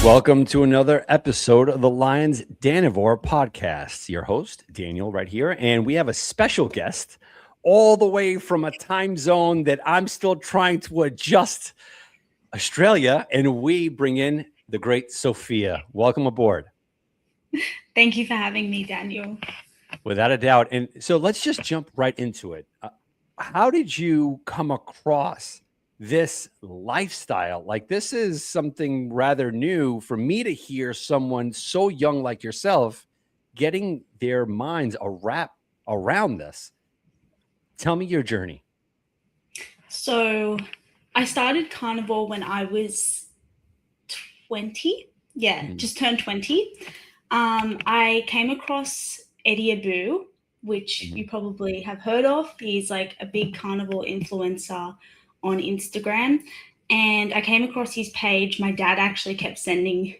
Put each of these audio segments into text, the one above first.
Welcome to another episode of the Lions Danivore podcast. Your host, Daniel, right here. And we have a special guest all the way from a time zone that I'm still trying to adjust, Australia. And we bring in the great Sophia. Welcome aboard. Thank you for having me, Daniel. Without a doubt. And so let's just jump right into it. How did you come across this lifestyle? Like, this is something rather new for me to hear someone so young like yourself getting their minds around this. Tell me your journey. So I started carnivore when I was 20. Yeah, just turned 20. I came across Eddie Abu, which you probably have heard of. He's like a big carnivore influencer on Instagram. And I came across his page. My dad actually kept sending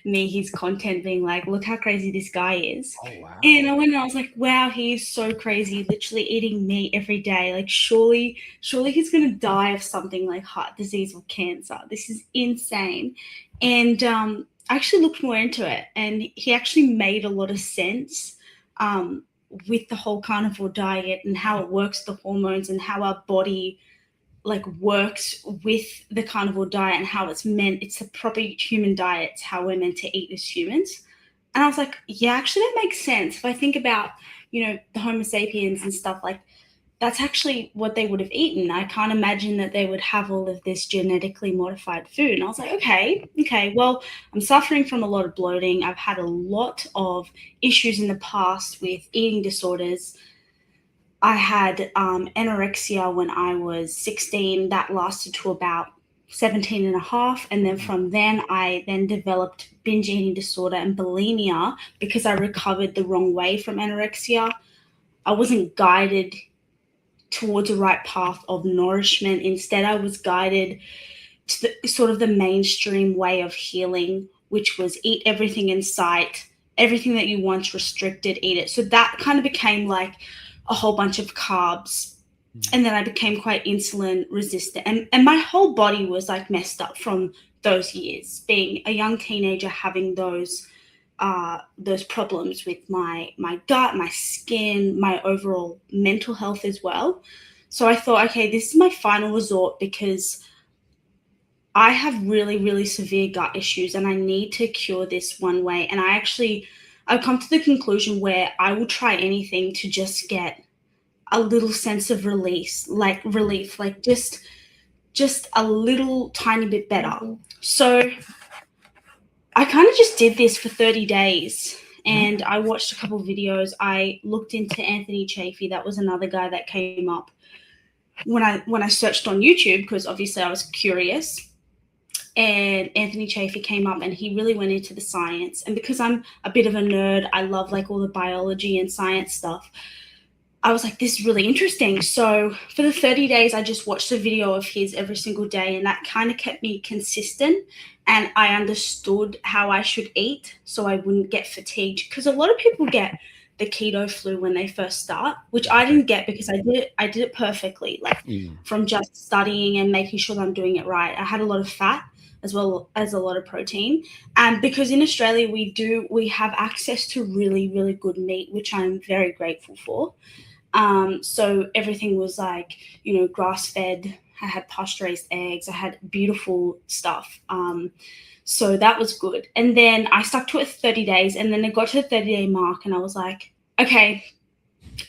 me his content being like, look how crazy this guy is. Oh, wow. And I went and I was like, wow, he is so crazy, literally eating meat every day. Like, surely he's going to die of something like heart disease or cancer. This is insane. And I actually looked more into it, and he actually made a lot of sense with the whole carnivore diet and how it works, the hormones, and how our body like works with the carnivore diet and how it's the proper human diet. It's how we're meant to eat as humans. And I was like, yeah, actually that makes sense. If I think about, the Homo sapiens and stuff, like that's actually what they would have eaten. I can't imagine that they would have all of this genetically modified food. And I was like, okay, well, I'm suffering from a lot of bloating. I've had a lot of issues in the past with eating disorders. I had anorexia when I was 16. That lasted to about 17 and a half. And then from then, I then developed binge eating disorder and bulimia because I recovered the wrong way from anorexia. I wasn't guided towards the right path of nourishment. Instead, I was guided to the sort of the mainstream way of healing, which was eat everything in sight, everything that you once restricted, eat it. So that kind of became like a whole bunch of carbs. And then I became quite insulin resistant. And my whole body was like messed up from those years, being a young teenager, having those problems with my gut, my skin, my overall mental health as well. So I thought, okay, this is my final resort because I have really, really severe gut issues and I need to cure this one way. And I've come to the conclusion where I will try anything to just get a little sense of relief, like just a little tiny bit better. So I kind of just did this for 30 days and I watched a couple of videos. I looked into Anthony Chafee. That was another guy that came up when I searched on YouTube, because obviously I was curious. And Anthony Chafee came up and he really went into the science. And because I'm a bit of a nerd, I love like all the biology and science stuff. I was like, this is really interesting. So for the 30 days, I just watched a video of his every single day. And that kind of kept me consistent. And I understood how I should eat so I wouldn't get fatigued. Because a lot of people get the keto flu when they first start, which I didn't get because I did it perfectly, like from just studying and making sure that I'm doing it right. I had a lot of fat as well as a lot of protein. And because in Australia we have access to really, really good meat, which I'm very grateful for. So everything was like, grass-fed. I had pasture-raised eggs. I had beautiful stuff. So that was good. And then I stuck to it 30 days, and then it got to the 30-day mark, and I was like, okay,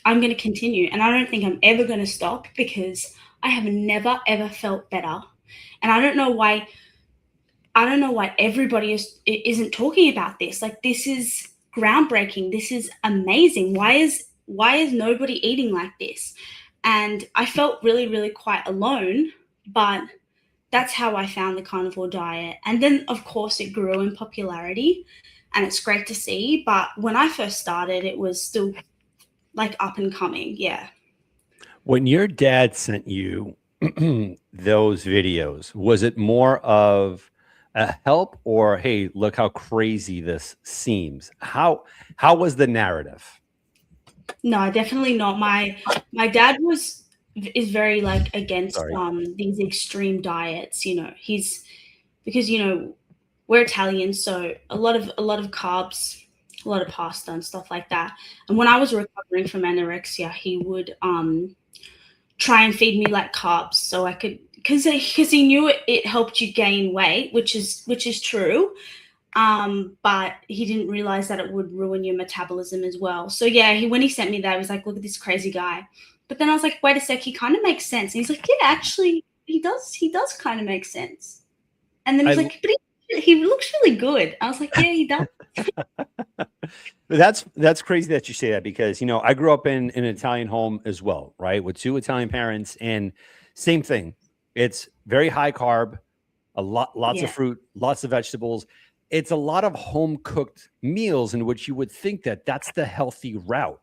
I'm going to continue. And I don't think I'm ever going to stop because I have never, ever felt better. And I don't know why everybody isn't talking about this. Like, this is groundbreaking. This is amazing. Why is nobody eating like this? And I felt really, really quite alone, but that's how I found the carnivore diet. And then, of course, it grew in popularity, and it's great to see. But when I first started, it was still like up and coming. Yeah. When your dad sent you those videos, was it more of a help or, hey, look how crazy this seems? How was the narrative? No, definitely not. My dad is very like against Sorry. these extreme diets. He's because we're Italian, so a lot of carbs, a lot of pasta and stuff like that. And when I was recovering from anorexia, he would try and feed me like carbs so I could, because he knew it helped you gain weight, which is true. But he didn't realize that it would ruin your metabolism as well. So yeah, when he sent me that, he was like, look at this crazy guy. But then I was like, wait a sec, he kind of makes sense. And he's like, yeah, actually, he does kind of make sense. And then I he's like, but he looks really good. I was like, yeah, he does. That's crazy that you say that, because I grew up in an Italian home as well, right, with two Italian parents, and same thing. It's very high carb, lots of Yeah. fruit, lots of vegetables. It's a lot of home cooked meals in which you would think that that's the healthy route.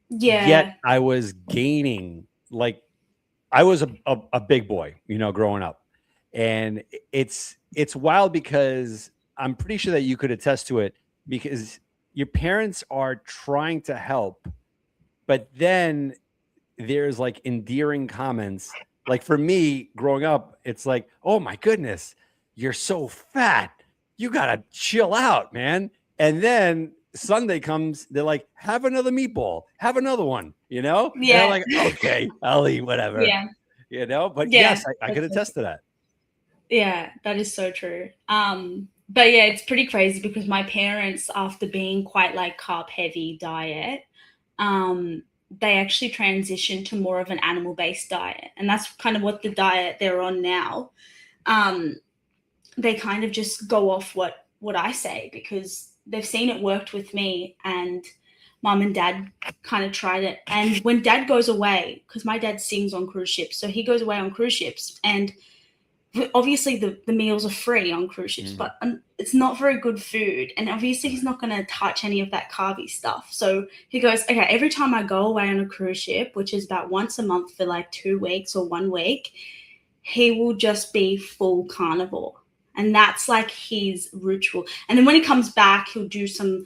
Yet Yeah. I was gaining, like, I was a big boy, growing up. And it's wild, because I'm pretty sure that you could attest to it, because your parents are trying to help, but then there's like endearing comments. Like for me growing up, it's like, oh my goodness, you're so fat. You gotta chill out, man. And then Sunday comes, they're like, have another meatball, have another one, And I'm Yeah. like, okay, I'll eat whatever, Yeah. But Yeah. yes, I could That's so attest to that. Yeah, that is so true. But yeah, it's pretty crazy because my parents, after being quite like carb heavy diet, um, they actually transitioned to more of an animal based diet, and that's kind of what the diet they're on now. Um, they kind of just go off what I say because they've seen it worked with me, and mom and dad kind of tried it. And when dad goes away, because my dad sings on cruise ships, so he goes away on cruise ships, and obviously the meals are free on cruise ships, Mhm. but it's not very good food, and obviously he's not going to touch any of that carby stuff. So he goes, okay, every time I go away on a cruise ship, which is about once a month for like 2 weeks or 1 week, he will just be full carnivore, and that's like his ritual. And then when he comes back, he'll do some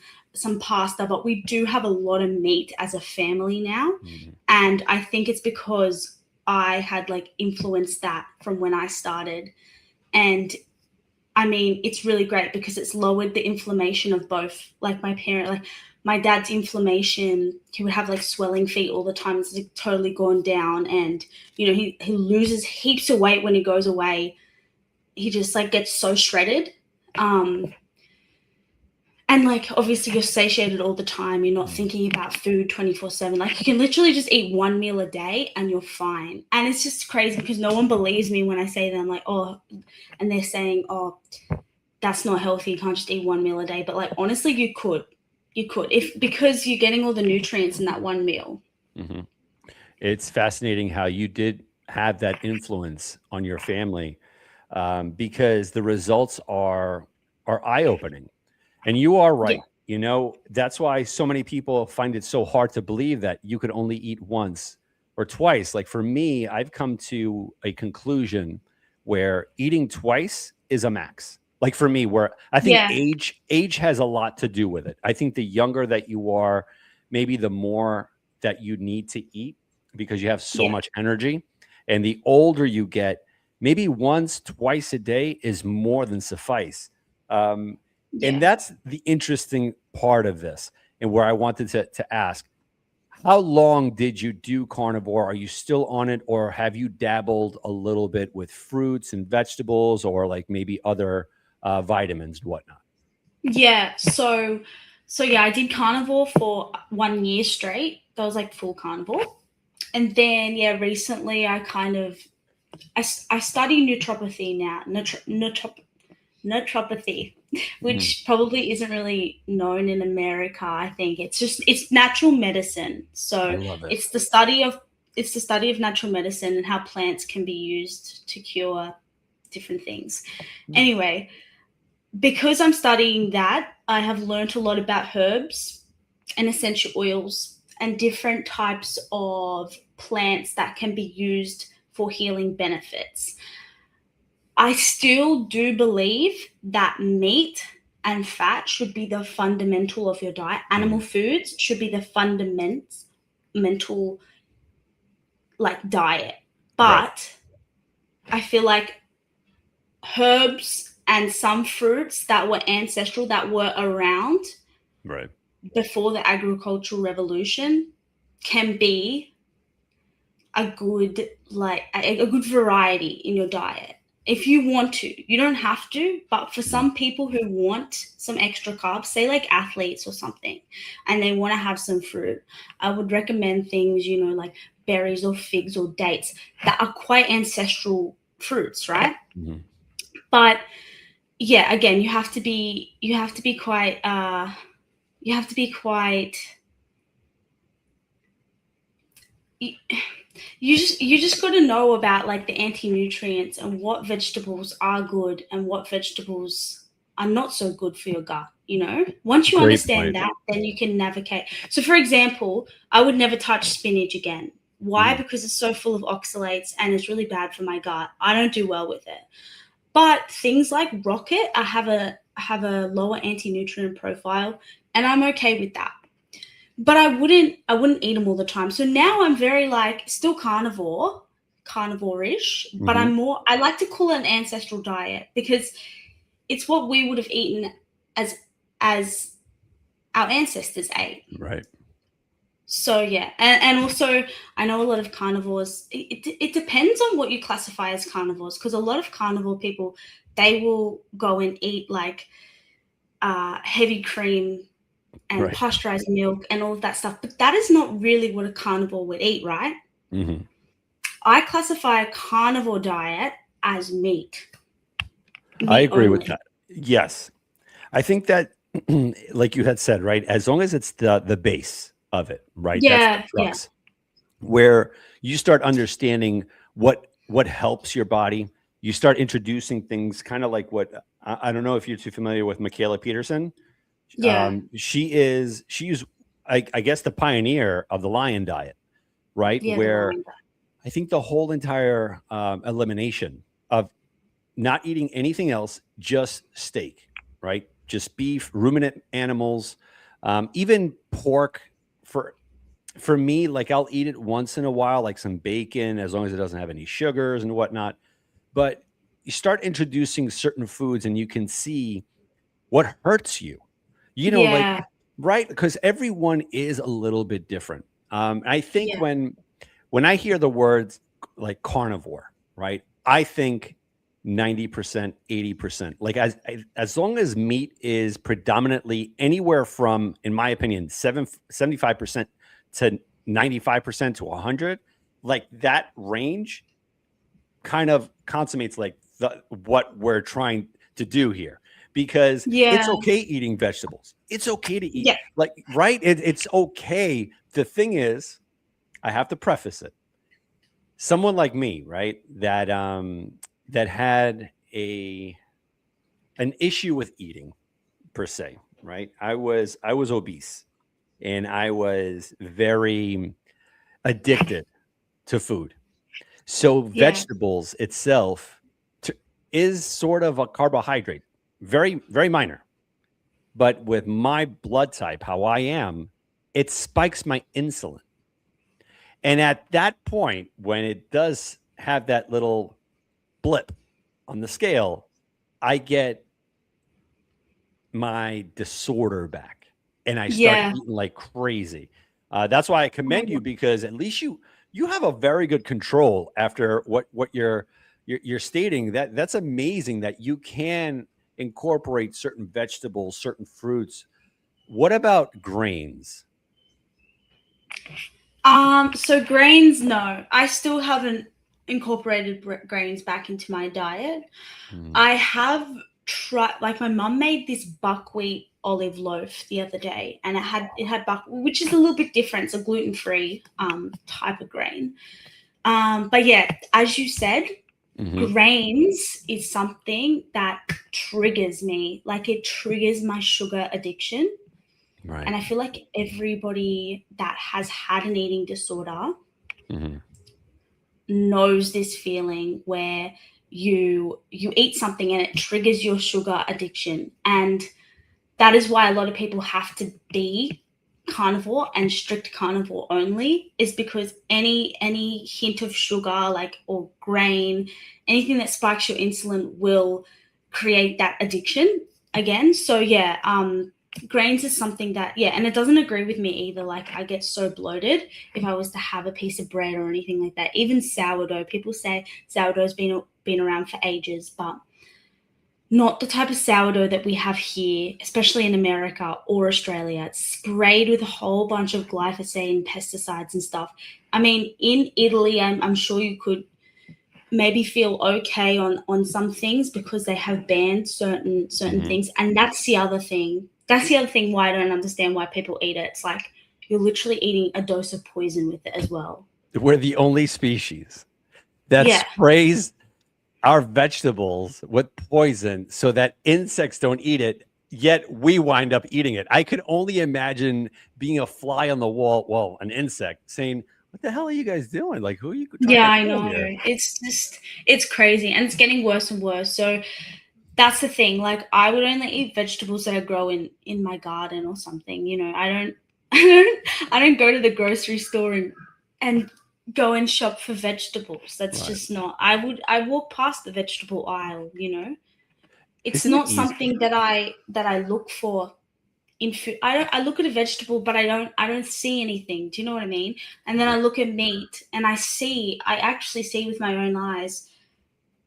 pasta, but we do have a lot of meat as a family now. Mhm. And I think it's because I had like influenced that from when I started. And I mean, it's really great because it's lowered the inflammation of both. Like my dad's inflammation, he would have like swelling feet all the time. It's like totally gone down. And, he loses heaps of weight when he goes away. He just like gets so shredded. And like obviously you're satiated all the time. You're not Mhm. thinking about food 24/7. Like you can literally just eat one meal a day and you're fine. And it's just crazy because no one believes me when I say that. I'm like, oh, and they're saying, oh, that's not healthy. You can't just eat one meal a day. But like honestly, you could. You could, if because you're getting all the nutrients in that one meal. Mhm. It's fascinating how you did have that influence on your family, because the results are eye opening, and you are Yeah. right. That's why so many people find it so hard to believe that you could only eat once or twice. Like for me, I've come to a conclusion where eating twice is a max. Like for me, where I think Yeah. age has a lot to do with it. I think the younger that you are, maybe the more that you need to eat because you have so Yeah. much energy. And the older you get, maybe once, twice a day is more than suffice. Um, and Yeah. that's the interesting part of this, and where I wanted to ask, how long did you do carnivore? Are you still on it, or have you dabbled a little bit with fruits and vegetables, or like maybe other vitamins and whatnot? Yeah. So yeah, I did carnivore for 1 year straight. That was like full carnivore. And then yeah, recently I study naturopathy now, naturopathy, Mhm. which probably isn't really known in America. I think it's natural medicine. I So love it. it's the study of natural medicine and how plants can be used to cure different things. Anyway, because I'm studying that, I have learned a lot about herbs and essential oils and different types of plants that can be used for healing benefits. I still do believe that meat and fat should be the fundamental of your diet. Animal Mhm. foods should be the fundamental like diet. Right. But I feel like herbs and some fruits that were ancestral, that were around Right. before the agricultural revolution, can be a good, like a good variety in your diet if you want to. You don't have to, but for some people who want some extra carbs, say like athletes or something, and they want to have some fruit, I would recommend things, like berries or figs or dates that are quite ancestral fruits, right? Mhm. But yeah, again, you have to be quite you have to be quite you, you just got to know about like the anti-nutrients and what vegetables are good and what vegetables are not so good for your gut. Once you Great understand point. that, then you can navigate. So for example, I would never touch spinach again. Why? Mhm. Because it's so full of oxalates and it's really bad for my gut. I don't do well with it. But things like rocket, I have a lower anti-nutrient profile, and I'm okay with that. But I wouldn't eat them all the time. So now I'm very like still carnivore-ish, but Mhm. I like to call it an ancestral diet because it's what we would have eaten as our ancestors ate. Right. So yeah, and also I know a lot of carnivores. It depends on what you classify as carnivores, because a lot of carnivore people, they will go and eat like heavy cream and Right. pasteurized milk and all of that stuff. But that is not really what a carnivore would eat, right? Mhm. I classify a carnivore diet as meat, I meat agree with only. that. Yes. I think that, like you had said, right, as long as it's the base of it, right? That's the Yeah, yeah, crux. Where you start understanding what helps your body. You start introducing things kind of like what I don't know if you're too familiar with Michaela Peterson. yeah, She's I guess the pioneer of the lion diet, right? yeah. The Where lion. I think the whole entire elimination of not eating anything else, just steak, right? Just beef, ruminant animals, even pork. For me, like I'll eat it once in a while, like some bacon, as long as it doesn't have any sugars and whatnot. But you start introducing certain foods, and you can see what hurts you. Like Yeah, right, because everyone is a little bit different. I think yeah, when I hear the words like carnivore, right, I think 90%, 80%. Like as long as meat is predominantly anywhere from, in my opinion, 75% to 95% to 100, like that range kind of consummates like what we're trying to do here, because it's yeah, okay eating vegetables. It's okay to eat yeah, like right. It's okay. The thing is, I have to preface it. Someone like me, right, that had an issue with eating per se, right? I was obese, and I was very addicted to food. So yeah, vegetables itself t is sort of a carbohydrate, very, very minor. But with my blood type, how I am, it spikes my insulin. And at that point, when it does have that little blip on the scale, I get my disorder back, and I start yeah. eating like crazy. That's why I commend you, Oh, because at least you have a very good control after what you're stating. That's amazing that you can incorporate certain vegetables, certain fruits. What about grains? so grains, no. I still haven't incorporated grains back into my diet. Mm, I have tried, like my mum made this buckwheat olive loaf the other day, and it had buck, which is a little bit different. It's a gluten free type of grain. But yeah, as you said, mhm, grains is something that triggers me. Like it triggers my sugar addiction. right. And I feel like everybody that has had an eating disorder Mhm, knows this feeling where you eat something and it triggers your sugar addiction. And that is why a lot of people have to be carnivore and strict carnivore only, is because any hint of sugar, like, or grain, anything that spikes your insulin will create that addiction again. So yeah, grains is something that, yeah, and it doesn't agree with me either. Like, I get so bloated if I was to have a piece of bread or anything like that. Even sourdough, people say sourdough's been around for ages, but not the type of sourdough that we have here, especially in America or Australia. It's sprayed with a whole bunch of glyphosate and pesticides and stuff. I mean, in Italy, I'm sure you could maybe feel okay on some things because they have banned certain things. And that's the other thing. That's the other thing why I don't understand why people eat it. It's like you're literally eating a dose of poison with it as well. We're the only species that Yeah. sprays our vegetables with poison so that insects don't eat it, yet we wind up eating it. I could only imagine being a fly on the wall, well, an insect, saying, "What the hell are you guys doing? Like, who are you trying Yeah, to I kill know. here?" It's crazy and it's getting worse and worse. So that's the thing. Like, I would only eat vegetables that I grow in my garden or something. You know, I don't I don't go to the grocery store and go and shop for vegetables. That's Right. just not. I walk past the vegetable aisle, you know. It's Isn't it not easy? something that I look for in food. I look at a vegetable, but I don't see anything. Do you know what I mean? And then I look at meat and I actually see with my own eyes,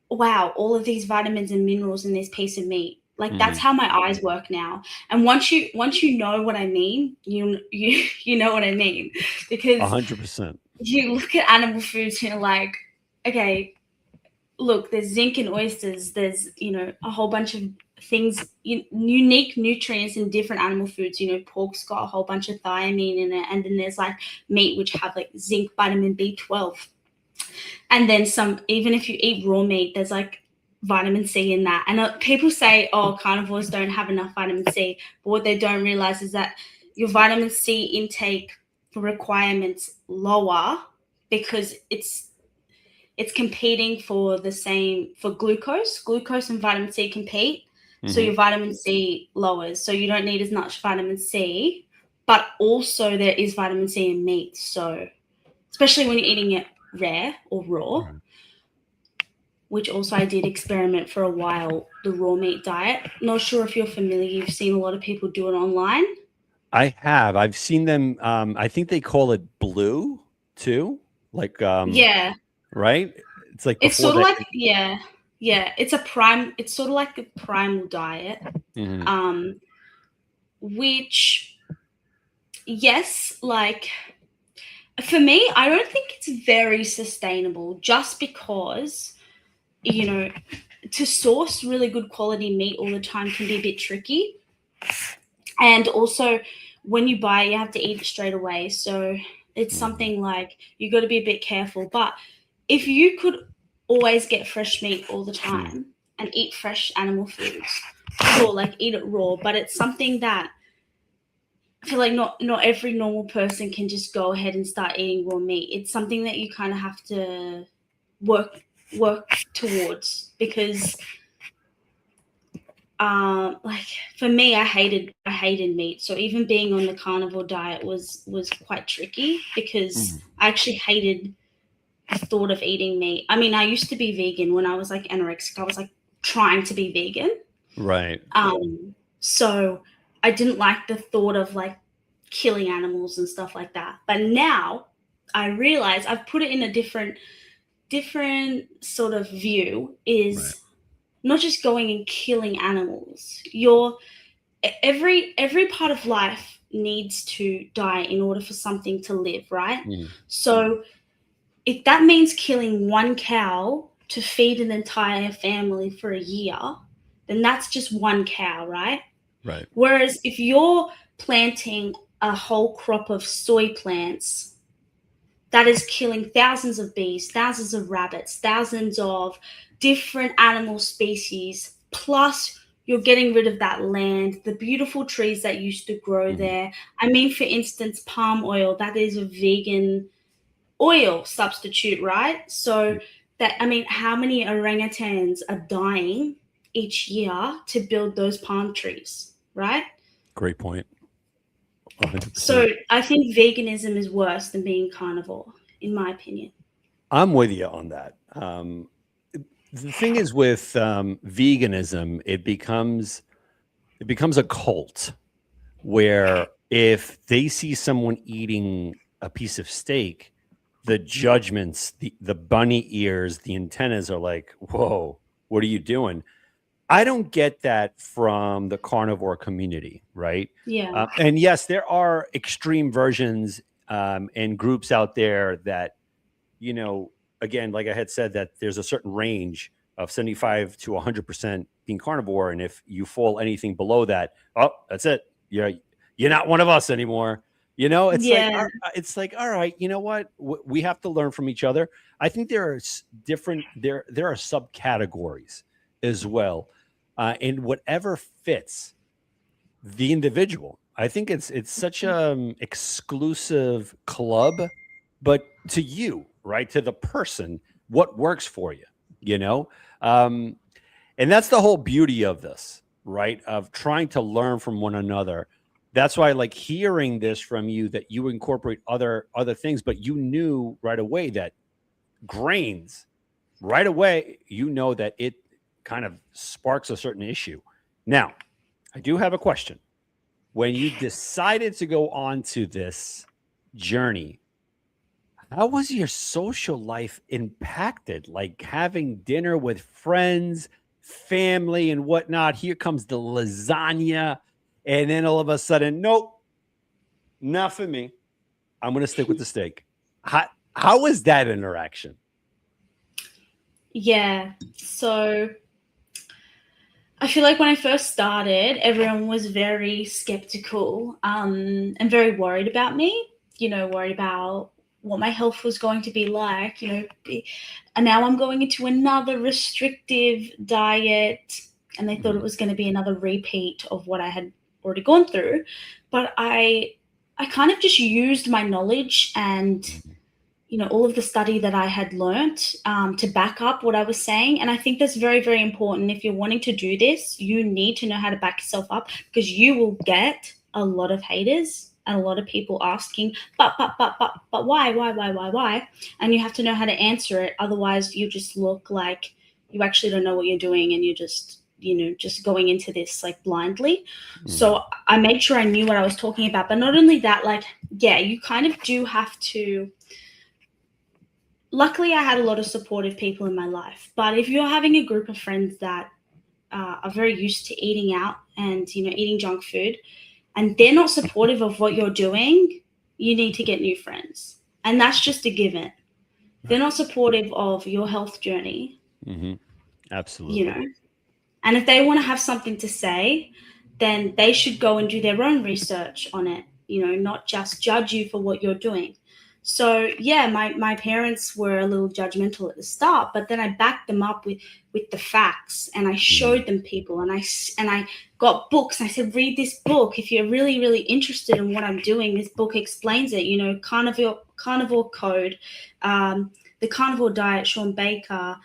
wow, all of these vitamins and minerals in this piece of meat. Like, that's how my eyes work now. And once you know what I mean, you know what I mean, because 100%. you look at animal foods and you're like, okay, look, there's zinc in oysters. There's, you know, a whole bunch of things, unique nutrients in different animal foods. You know, pork's got a whole bunch of thiamine in it, and then there's like meat which have like zinc, vitamin B12. And then some, even if you eat raw meat, there's like vitamin C in that. And people say, oh, carnivores don't have enough vitamin C. But what they don't realize is that your vitamin C intake requirements lower because it's competing for the same, for glucose and vitamin C compete. So your vitamin C lowers, so you don't need as much vitamin C, but also there is vitamin C in meat. So especially when you're eating it rare or raw, which also I did experiment for a while, the raw meat diet. Not sure if you're familiar. You've seen a lot of people do it online. I have. I've seen them. I think they call it blue too. Like, Yeah. right? It's like It's before sort of that. like, yeah. It's sort of like the primal diet. Which, yes, like, for me, I don't think it's very sustainable just because, you know, to source really good quality meat all the time can be a bit tricky. And also, when you buy it, you have to eat it straight away. So it's something like you got to be a bit careful. But if you could always get fresh meat all the time and eat fresh animal foods, sure, like eat it raw, but it's something that I feel like not every normal person can just go ahead and start eating raw meat. It's something that you kind of have to work towards, because like, for me, I hated meat. So even being on the carnivore diet was quite tricky because I actually hated the thought of eating meat. I mean, I used to be vegan when I was like anorexic. I was like trying to be vegan. Right. So I didn't like the thought of like killing animals and stuff like that. But now I realize I've put it in a different sort of view, is not just going and killing animals. Every part of life needs to die in order for something to live, right? So if that means killing one cow to feed an entire family for a year, then that's just one cow, right? Right. Whereas if you're planting a whole crop of soy plants, that is killing thousands of bees, thousands of rabbits, thousands of different animal species, plus you're getting rid of that land, the beautiful trees that used to grow there. I mean, for instance, palm oil, that is a vegan oil substitute, right? So that, I mean, how many orangutans are dying each year to build those palm trees, right? Great point. 100%. So I think veganism is worse than being carnivore, in my opinion. I'm with you on that. The thing is with veganism, it becomes a cult where if they see someone eating a piece of steak, the judgments, the bunny ears, the antennas are like, whoa, what are you doing? I don't get that from the carnivore community, right? Yeah. And yes, there are extreme versions and groups out there that, you know, again, like I had said, that there's a certain range of 75 to 100% being carnivore. And if you fall anything below that, oh, that's it. You're not one of us anymore. Yeah. It's like, all right, you know what? We have to learn from each other. I think there are different, there are subcategories as well. And whatever fits the individual. I think it's such a exclusive club, but to you, right, to the person, what works for you, you know, um, and that's the whole beauty of this, right? Of trying to learn from one another. That's why I like hearing this from you that you incorporate other things, but you knew right away that grains, right away, you know that it kind of sparks a certain issue. Now, I do have a question when you decided to go on to this journey, how was your social life impacted? Like having dinner with friends, family, and whatnot. Here comes the lasagna. And then all of a sudden, nope, not for me. I'm going to stick with the steak. How was that interaction? Yeah. So I feel like when I first started, everyone was very skeptical and very worried about me, worried about what my health was going to be like, and now I'm going into another restrictive diet, and they thought it was going to be another repeat of what I had already gone through. But I kind of just used my knowledge and all of the study that I had learnt to back up what I was saying. And I think that's very, very important. If you're wanting to do this, you need to know how to back yourself up, because you will get a lot of haters and a lot of people asking, but why? And you have to know how to answer it. Otherwise, you just look like you actually don't know what you're doing, and you're just going into this like blindly. So I made sure I knew what I was talking about. But not only that, like, yeah, you kind of do have to. Luckily, I had a lot of supportive people in my life. But if you're having a group of friends that are very used to eating out and eating junk food, and they're not supportive of what you're doing, you need to get new friends, and that's just a given. They're not supportive of your health journey, Absolutely. And if they want to have something to say, then they should go and do their own research on it, not just judge you for what you're doing. So yeah, my parents were a little judgmental at the start, but then I backed them up with the facts, and I showed them people, and I got books, and I said, read this book if you're really, really interested in what I'm doing. This book explains it. Carnivore Code, the Carnivore Diet, Sean Baker.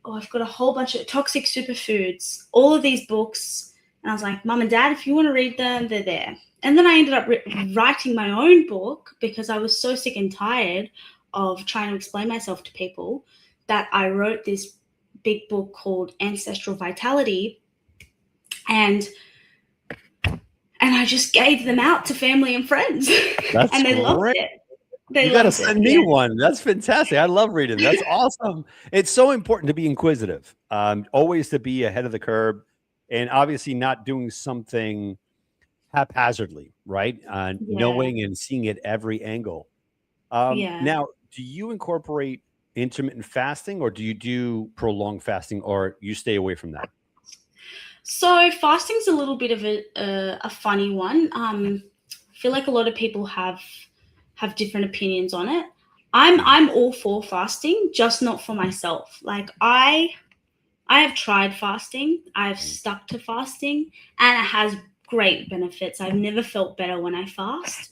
I've got a whole bunch of Toxic Superfoods, all of these books. And I was like, Mum and Dad, if you want to read them, they're there. And then I ended up writing my own book, because I was so sick and tired of trying to explain myself to people, that I wrote this big book called Ancestral Vitality. And I just gave them out to family and friends. That's and they great. loved it. You got to send me one. That's fantastic. I love reading. That's awesome. It's so important to be inquisitive, always to be ahead of the curve, and obviously not doing something haphazardly, right? Knowing and seeing it every angle. Now, do you incorporate intermittent fasting, or do you do prolonged fasting, or you stay away from that? So fasting's a little bit of a funny one. I feel like a lot of people have different opinions on it. I'm all for fasting, just not for myself. Like I have tried fasting. I've stuck to fasting, and it has great benefits. I've never felt better when I fast.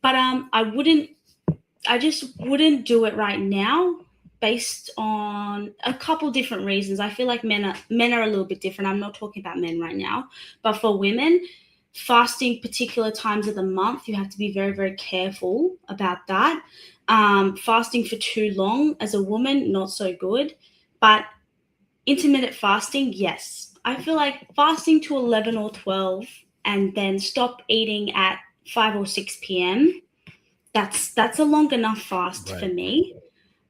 But I just wouldn't do it right now, based on a couple different reasons. I feel like men are a little bit different. I'm not talking about men right now, but for women, fasting particular times of the month, you have to be very, very careful about that. Fasting for too long as a woman, not so good. But intermittent fasting, yes. I feel like fasting to 11 or 12 and then stop eating at 5 or 6 p.m. That's a long enough fast for Right. me.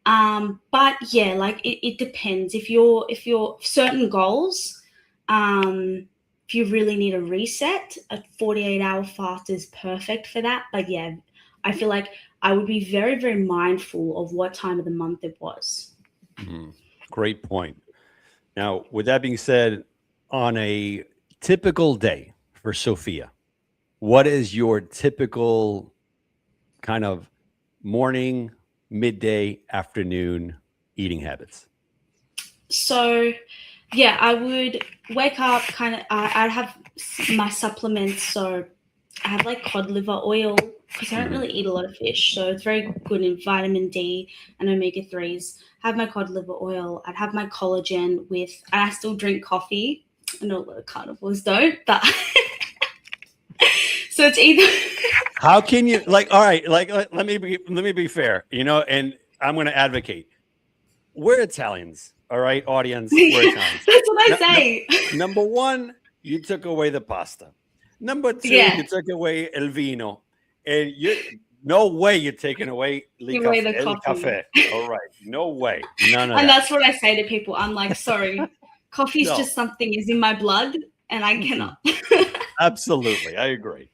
But yeah, like it depends. If you're certain goals, if you really need a reset, a 48-hour fast is perfect for that. But yeah, I feel like I would be very, very mindful of what time of the month it was. Mhm. Great point. Now, with that being said, on a typical day for Sophia, what is your typical kind of morning, midday, afternoon eating habits? So yeah, I would wake up kind of, I'd have my supplements. So I have like cod liver oil because I don't Mhm. really eat a lot of fish. So it's very good in vitamin D and omega 3s. Have my cod liver oil. I'd have my collagen with, and I still drink coffee. I know a lot of carnivores don't, but so it's either. How can you like? All right, like let me be fair, and I'm going to advocate. We're Italians, all right, audience. We're Italians. That's what I No, say. number one, you took away the pasta. Number two, Yeah, you took away el vino, and you no way you're taking away give away the el coffee. cafe. All right, no way, none of And that. that's what I say to people. I'm like, sorry, coffee is No, just something is in my blood and I mm-mm. cannot. Absolutely, I agree.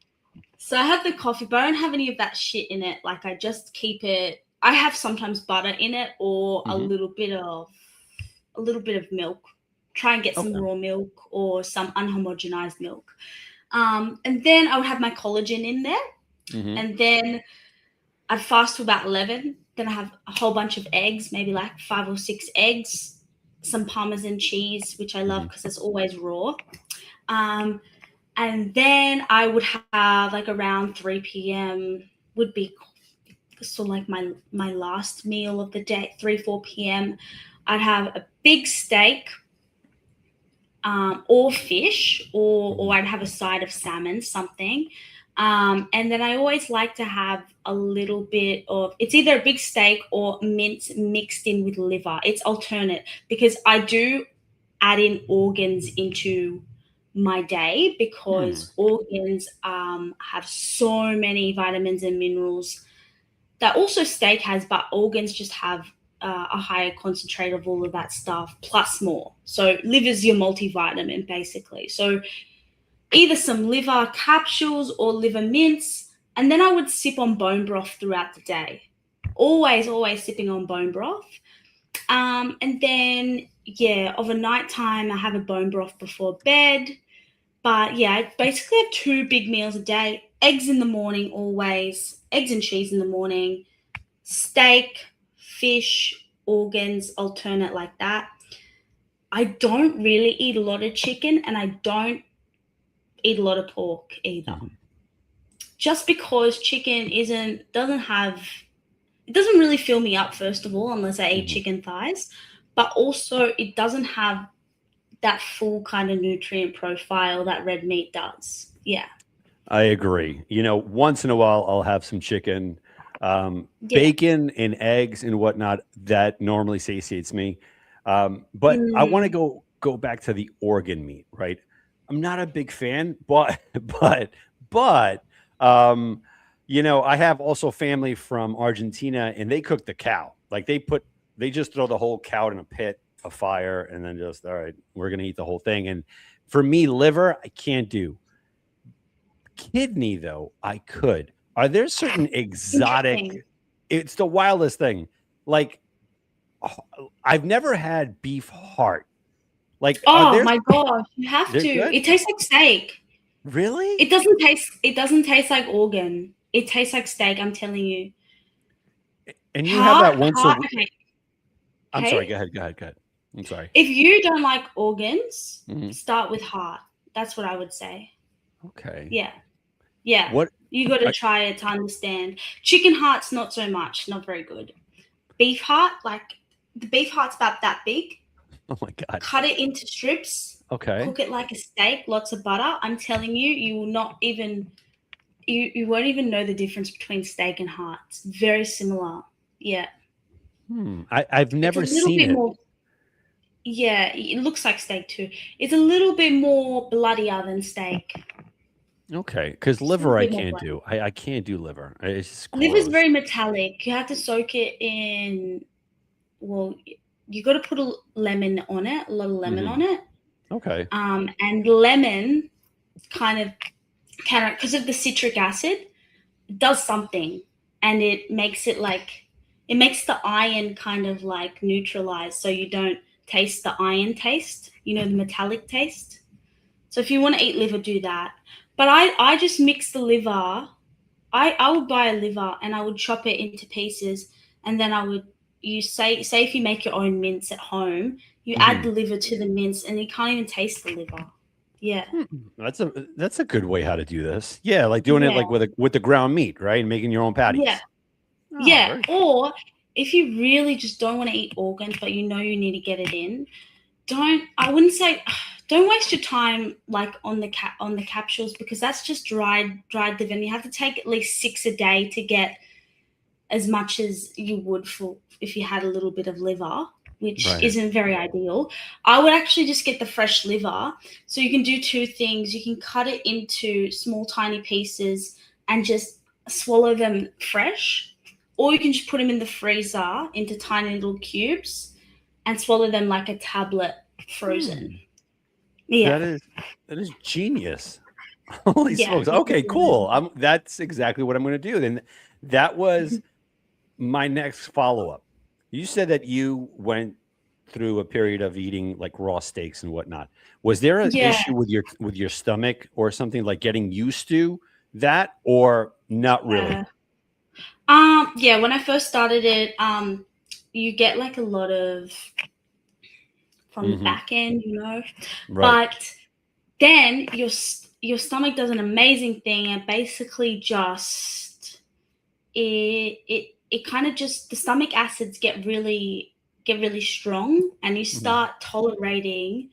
So I have the coffee, but I don't have any of that shit in it. Like I just keep it. I have sometimes butter in it or Hmm. a little bit of milk. Try and get some Okay. raw milk or some unhomogenized milk. And then I would have my collagen in there. Hmm. And then I'd fast to about 11. Then I have a whole bunch of eggs, maybe like 5 or 6 eggs, some Parmesan cheese, which I love Hmm. because it's always raw. Um, and then I would have like around 3 p.m. would be so like my last meal of the day, 3 4 p.m. I'd have a big steak, or fish, or Hmm. I'd have a side of salmon, something. And then I always like to have a little bit of, it's either a big steak or mince mixed in with liver. It's alternate because I do add in organs into my day Hmm. because organs have so many vitamins and minerals that also steak has, but organs just have a higher concentrate of all of that stuff plus more. So liver's your multivitamin basically. So either some liver capsules or liver mince, and then I would sip on bone broth throughout the day. Always sipping on bone broth. And then yeah, of a night time I have a bone broth before bed. But yeah, I basically have two big meals a day. Eggs in the morning, always. Eggs and cheese in the morning. Steak, fish, organs, alternate like that. I don't really eat a lot of chicken and I don't eat a lot of pork either. Hmm. Just because chicken isn't doesn't have it doesn't really fill me up first of all unless I eat Hmm. chicken thighs, but also it doesn't have that full kind of nutrient profile that red meat does. Yeah. I agree. Once in a while, I'll have some chicken, Yeah. bacon, and eggs and whatnot. That normally satiates me. But I want to Mm, go back to the organ meat. Right, I'm not a big fan, but but um, I have also family from Argentina, and they cook the cow. Like they just throw the whole cow in a pit, a fire, and then just all right, we're gonna eat the whole thing. And for me, liver, I can't do. Kidney, though, I could. Are there certain interesting. exotic it's the wildest thing. Like, I've never had beef heart. Like, are Oh there my gosh, you have they're to. good? It tastes like steak. Really? It doesn't taste like organ. It tastes like steak, I'm telling you. And you have that once a Heart, week. okay. I'm sorry, Okay. go ahead. I'm sorry. If you don't like organs, Mhm. start with heart. That's what I would say. Okay. Yeah. Yeah. What You got to I try it to understand. Chicken heart's not so much, not very good. Beef heart, like the beef heart's about that big. oh my god. Cut it into strips, Okay. cook it like a steak, lots of butter. I'm telling you, you will not even you won't even know the difference between steak and heart. It's very similar. Yeah. I've It's a never little seen bit it. more Yeah, it looks like steak too. It's a little bit more bloodier than steak. Okay, because Just a little liver I bit more can't bloody. do. I can't do liver. It's just Liver's gross. very metallic. You have to soak it in. Well, you got to put a lemon on it, a lot of lemon Hmm. on it. Okay. And lemon kind of can, because of the citric acid, does something, and it makes it like, it makes the iron kind of like neutralize, so you don't taste the iron taste. You know, the metallic taste. So if you want to eat liver, do that. But I just mix the liver. I would buy a liver and I would chop it into pieces, and then I would, you say if you make your own mince at home, you add Hmm. the liver to the mince and you can't even taste the liver. Yeah. That's a good way how to do this. Yeah, like doing it Yeah. like with the ground meat, right? And making your own Yeah. patties. Oh, Yeah. very Or if you really just don't want to eat organs but you know you need to get it in, don't, I wouldn't say, don't waste your time like on the capsules, because that's just dried liver, and you have to take at least 6 a day to get as much as you would for if you had a little bit of liver, which right. isn't very ideal. I would actually just get the fresh liver. So you can do two things. You can cut it into small, tiny pieces and just swallow them fresh, or you can just put them in the freezer into tiny little cubes and swallow them like a tablet frozen. Hmm. Yeah. That is that is genius. Holy Yeah. smokes. Okay, cool. That's exactly what I'm going to do. Then that was my next follow up. You said that you went through a period of eating like raw steaks and whatnot. Was there an Yeah. issue with your stomach or something, like getting used to that, or not really? Yeah. Yeah, when I first started it, you get like a lot of from the Hmm. back end, you know. Right. But then your stomach does an amazing thing, and basically just it kind of just, the stomach acids get really strong, and you Mhm. start tolerating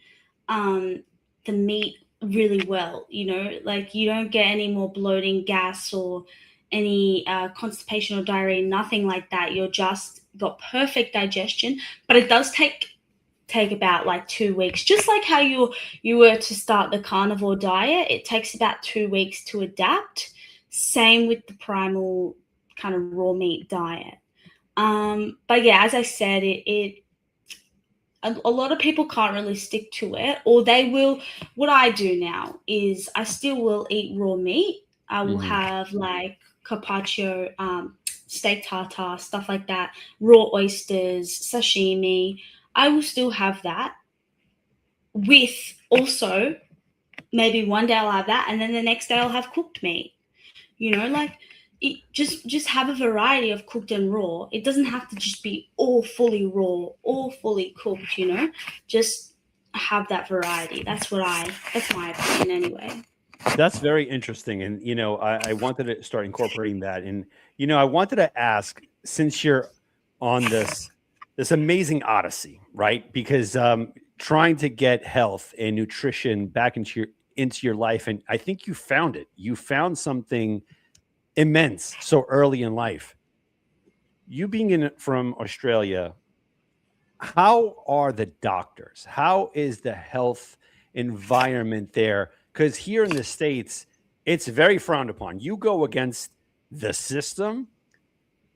um, the meat really well. You know, like you don't get any more bloating, gas, or any constipation or diarrhea, nothing like that. You're just got perfect digestion, but it does take about like 2 weeks, just like how you were to start the carnivore diet. It takes about 2 weeks to adapt. Same with the primal kind of raw meat diet. But yeah, as I said, a lot of people can't really stick to it, or they will. What I do now is I still will eat raw meat. I will Mhm. have like carpaccio, steak tartare, stuff like that, raw oysters, sashimi. I will still have that, with also maybe one day I'll have that, and then the next day I'll have cooked meat. You know, like just have a variety of cooked and raw. It doesn't have to just be all fully raw, all fully cooked. You know, just have that variety. That's my opinion anyway. That's very interesting. And, I wanted to start incorporating that. And, I wanted to ask, since you're on this amazing odyssey, right? Because trying to get health and nutrition back into your life, and I think you found it. You found something immense so early in life. You being from Australia, how are the doctors? How is the health environment there? Because here in the States, it's very frowned upon. You go against the system,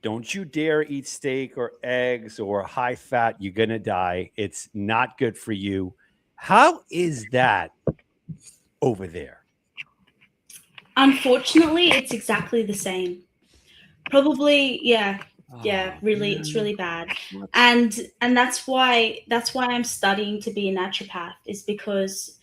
don't you dare eat steak or eggs or high fat. You're going to die. It's not good for you. How is that over there? Unfortunately, it's exactly the same. Probably, yeah, yeah, Oh, really, it's man. really bad. What? And that's why I'm studying to be a naturopath, is because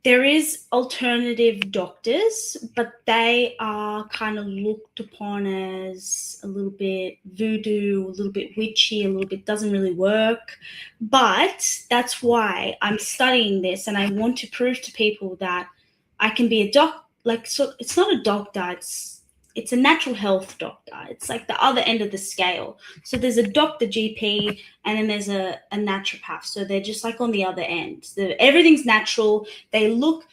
there is alternative doctors, but they are kind of looked upon as a little bit voodoo, a little bit witchy, a little bit doesn't really work. But that's why I'm studying this, and I want to prove to people that I can be a doc. Like, so it's not a doctor. It's a natural health doctor. It's like the other end of the scale. So there's a doctor GP, and then there's a naturopath. So they're just like on the other end. Everything's natural. They look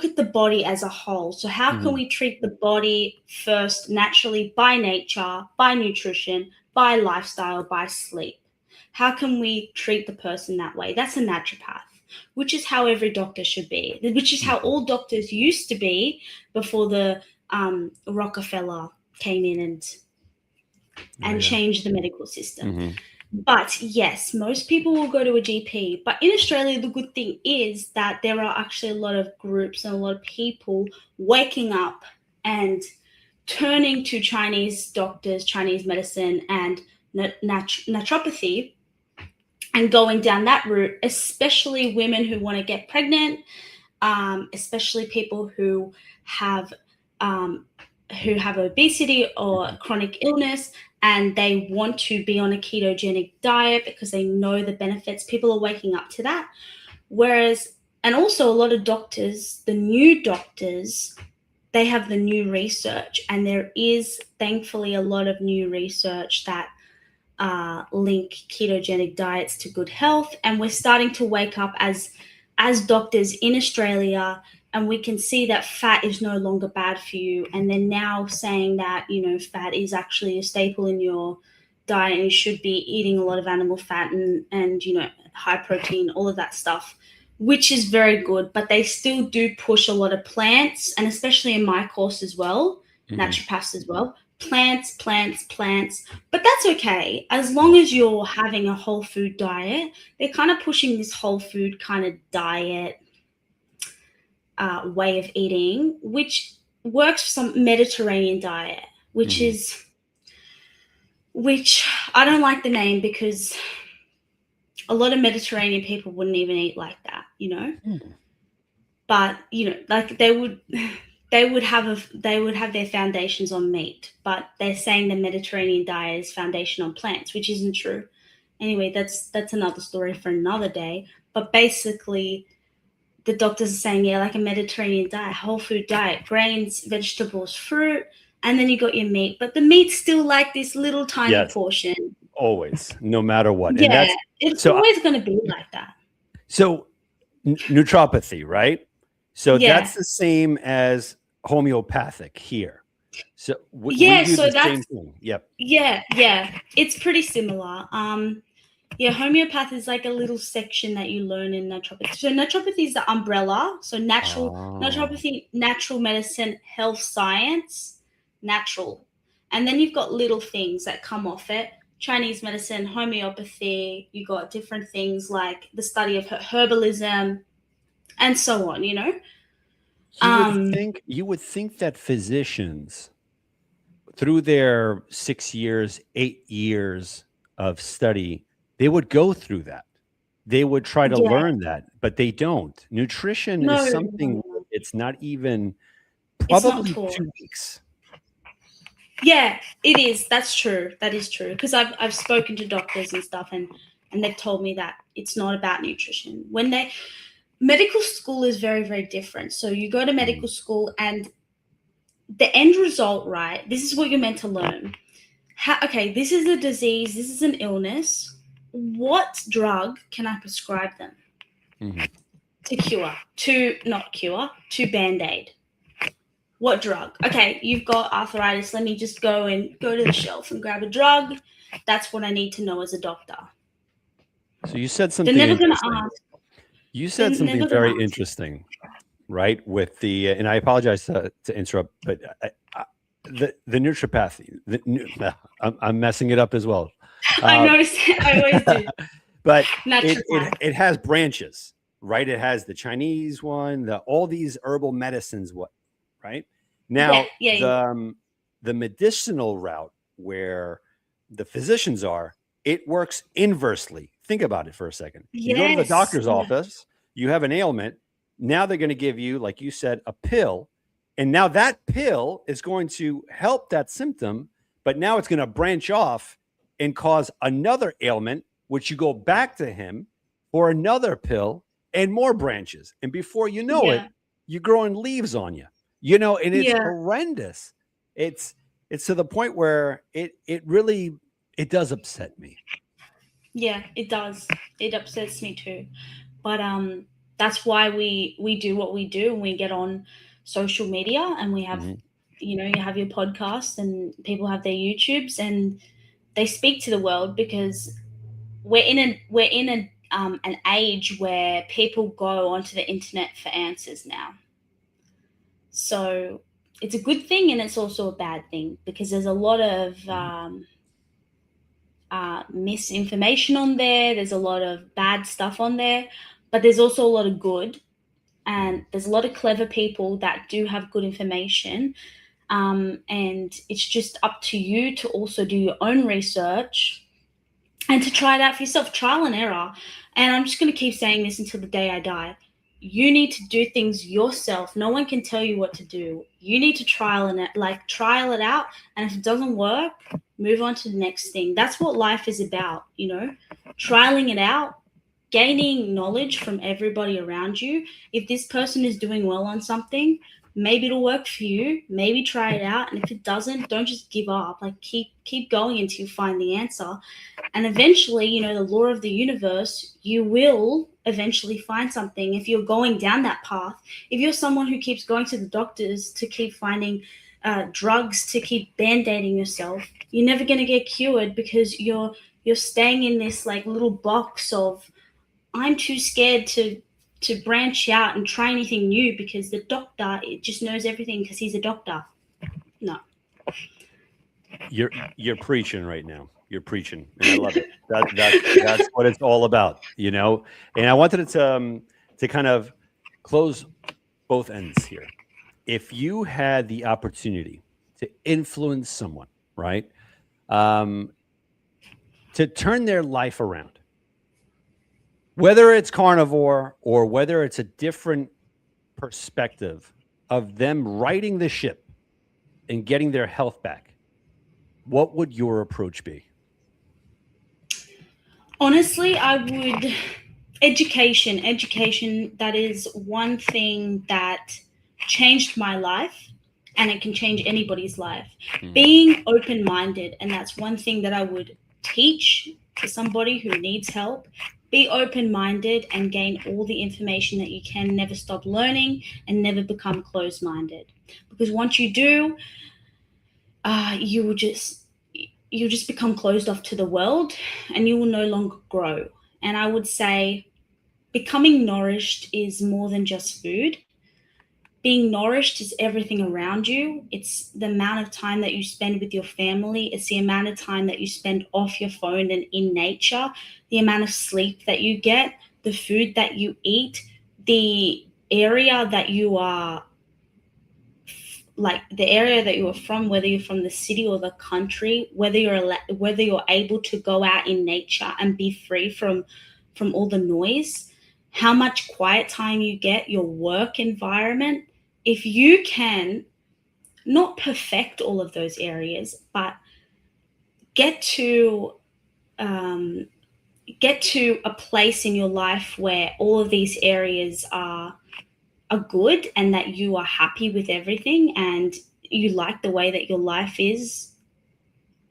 at the body as a whole. So how can Mhm. we treat the body first, naturally, by nature, by nutrition, by lifestyle, by sleep? How can we treat the person that way? That's a naturopath, which is how every doctor should be, which is how all doctors used to be before the Rockefeller came in and changed the medical system. Mm-hmm. But yes, most people will go to a GP. But in Australia, the good thing is that there are actually a lot of groups and a lot of people waking up and turning to Chinese doctors, Chinese medicine, and naturopathy, and going down that route, especially women who want to get pregnant, especially people who have obesity or chronic illness, and they want to be on a ketogenic diet because they know the benefits. People are waking up to that. Whereas, and also a lot of doctors, the new doctors, they have the new research, and there is thankfully a lot of new research that link ketogenic diets to good health. And we're starting to wake up as doctors in Australia, and we can see that fat is no longer bad for you. And they're now saying that, fat is actually a staple in your diet, and you should be eating a lot of animal fat and high protein, all of that stuff, which is very good. But they still do push a lot of plants, and especially in my course as well, naturopaths as well, plants. But that's okay. As long as you're having a whole food diet, they're kind of pushing this whole food kind of diet way of eating, which works for some Mediterranean diet, which I don't like the name, because a lot of Mediterranean people wouldn't even eat like that, But like they would have their foundations on meat, but they're saying the Mediterranean diet is foundation on plants, which isn't true. Anyway, that's another story for another day. But basically, the doctors are saying, like a Mediterranean diet, whole food diet, grains, vegetables, fruit, and then you got your meat. But the meat's still like this little tiny portion. Always, no matter what. Yeah, And it's always going to be like that. So naturopathy, right? So that's the same as homeopathic here. So we do the same thing. Yep. Yeah. It's pretty similar. Homeopath is like a little section that you learn in naturopathy. So naturopathy is the umbrella. So naturopathy, natural medicine, health science, natural. And then you've got little things that come off it. Chinese medicine, homeopathy, you got different things like the study of herbalism and so on, You would think that physicians, through their 6 years, 8 years of study, they would go through that. They would try to learn that, but they don't. Nutrition is something it's not even probably 2 weeks. Yeah, it is. That's true. That is true. Because I've spoken to doctors and stuff, and they've told me that it's not about nutrition. Medical school is very, very different. So you go to medical school, and the end result, right? This is what you're meant to learn. This is a disease. This is an illness. What drug can I prescribe them to cure? To Band-Aid. What drug? Okay, you've got arthritis. Let me just go to the shelf and grab a drug. That's what I need to know as a doctor. So you said something interesting. You said something very interesting, right? With the, and I apologize to interrupt, but the naturopathy, I'm messing it up as well. I noticed it. I always do. But it has branches, right? It has the Chinese one, all these herbal medicines, right? Now, the medicinal route where the physicians are, it works inversely. Think about it for a second. You go to the doctor's office, you have an ailment. Now they're going to give you, like you said, a pill. And now that pill is going to help that symptom, but now it's going to branch off and cause another ailment, which you go back to him for another pill and more branches. And before you know it, you're growing leaves on you. And it's horrendous. It's to the point where it really does upset me. Yeah, it does. It upsets me too. But that's why we do what we do, and we get on social media, and we have you have your podcast, and people have their YouTubes, and they speak to the world, because we're in an age where people go onto the internet for answers now. So it's a good thing and it's also a bad thing because there's a lot of misinformation on there. There's a lot of bad stuff on there, but there's also a lot of good. And there's a lot of clever people that do have good information. And it's just up to you to also do your own research and to try it out for yourself, trial and error. And I'm just going to keep saying this until the day I die. You need to do things yourself. No one can tell you what to do. You need to trial it out. And if it doesn't work, move on to the next thing. That's what life is about, trialing it out, gaining knowledge from everybody around you. If this person is doing well on something, maybe it'll work for you. Maybe try it out. And if it doesn't, don't just give up. Like keep going until you find the answer. And eventually, the law of the universe, you will eventually find something if you're going down that path. If you're someone who keeps going to the doctors to keep finding drugs to keep band-aiding yourself, you're never going to get cured because you're staying in this like little box of, I'm too scared to branch out and try anything new because the doctor just knows everything because he's a doctor. No. You're preaching right now. You're preaching, and I love it. That's what it's all about, And I wanted to kind of close both ends here. If you had the opportunity to influence someone, right, to turn their life around, whether it's carnivore or whether it's a different perspective of them righting the ship and getting their health back, what would your approach be? Honestly, I would education. That is one thing that changed my life, and it can change anybody's life. Being open-minded, and that's one thing that I would teach to somebody who needs help. Be open-minded and gain all the information that you can. Never stop learning and never become closed-minded, because once you do, you'll just become closed off to the world and you will no longer grow. And I would say becoming nourished is more than just food. Being nourished is everything around you. It's the amount of time that you spend with your family. It's the amount of time that you spend off your phone and in nature, the amount of sleep that you get, the food that you eat, the area that you are from, whether you're from the city or the country, whether you're able to go out in nature and be free from all the noise, how much quiet time you get, your work environment. If you can not perfect all of those areas, but get to a place in your life where all of these areas are good and that you are happy with everything and you like the way that your life is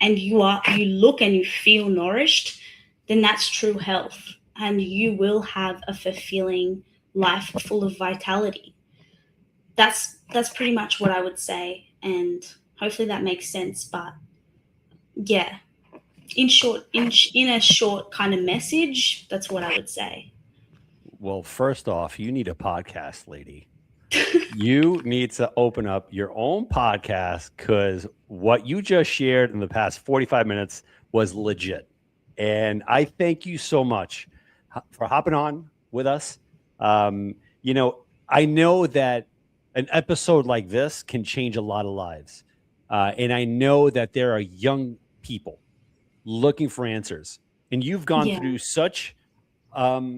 and you look and you feel nourished, then that's true health and you will have a fulfilling life full of vitality. That's pretty much what I would say, and hopefully that makes sense. But yeah, in a short kind of message, that's what I would say. Well, first off, you need a podcast, lady. You need to open up your own podcast because what you just shared in the past 45 minutes was legit. And I thank you so much for hopping on with us. I know that an episode like this can change a lot of lives. And I know that there are young people looking for answers. And you've gone through such a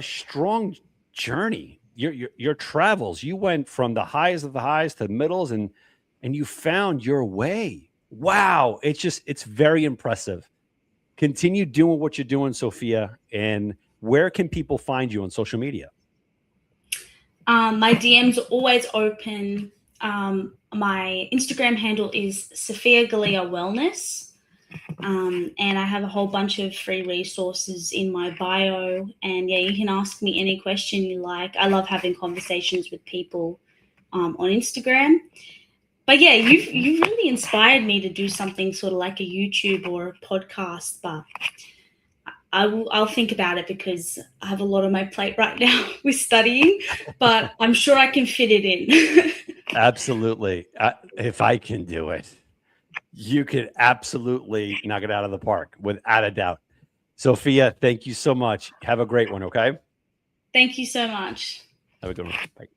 strong journey. Your travels, you went from the highs of the highs to the middles and you found your way. Wow. It's very impressive. Continue doing what you're doing, Sophia. And where can people find you on social media? My DMs are always open. My Instagram handle is Sophia Galea Wellness. And I have a whole bunch of free resources in my bio. And yeah, you can ask me any question you like. I love having conversations with people on Instagram. But yeah, you've really inspired me to do something sort of like a YouTube or a podcast. But I'll think about it because I have a lot on my plate right now with studying, but I'm sure I can fit it in. Absolutely. If I can do it, you could absolutely knock it out of the park without a doubt. Sophia, thank you so much. Have a great one. Okay. Thank you so much. Have a good one. Bye.